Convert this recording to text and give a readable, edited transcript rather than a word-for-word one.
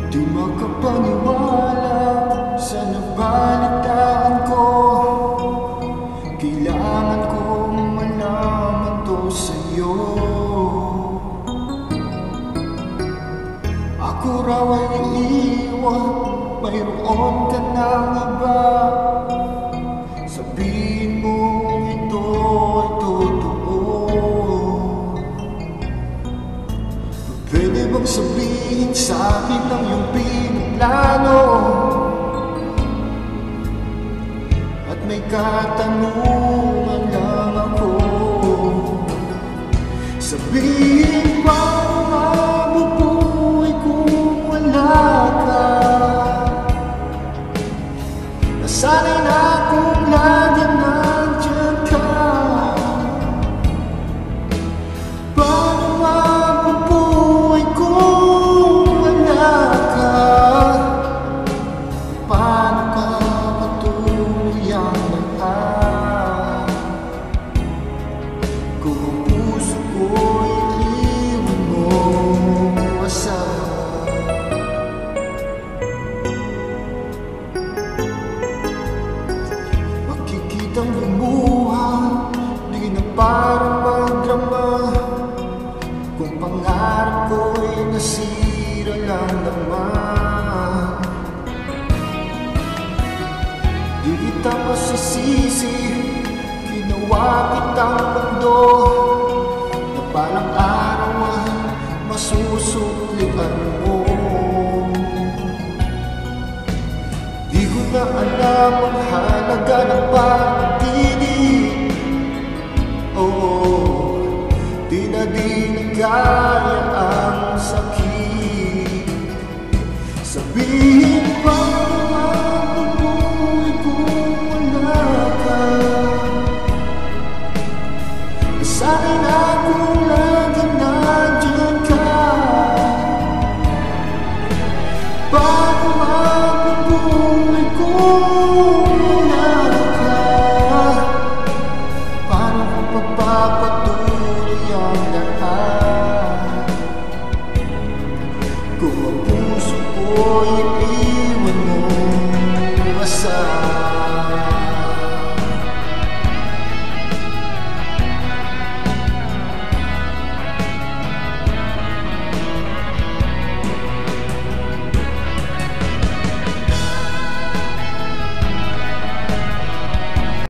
Di makapaniwala sa nabalitaan ko. Kailangan kong malaman to sa'yo. Ako raw ay iiwan, mayroon ka ng iba. Sabihin mo ito ay totoo. Pwede bang sabihin sa akin ang iyong pinaplano? At may katanungan lang ako. Sabihin pa mabubuhay kung wala ka. Nasanay na akong lagi nandiyan ka. Paano mabubuhay kung wala ka? Paano ka patuloy ang lahat? Kung ang puso ko'y iwan mo asa. Makikitang lumuha, di na parang magdrama. Kung pangarap ko'y nasira lang naman. Di kita masasisi, ginawa kitang mundo na parang araw ay masusuklian mo. Di ko na alam ang halaga ng pag-ibig. Oo, di na kaya ang sakit. Sabihin pa mabubuhay kung wala ka. Sana'y na akong lagi nandiyan ka. Paano mabubuhay kung wala ka? Paano ko papapatuloy ang lahat? Kung ang puso ko'y iwan mo asa.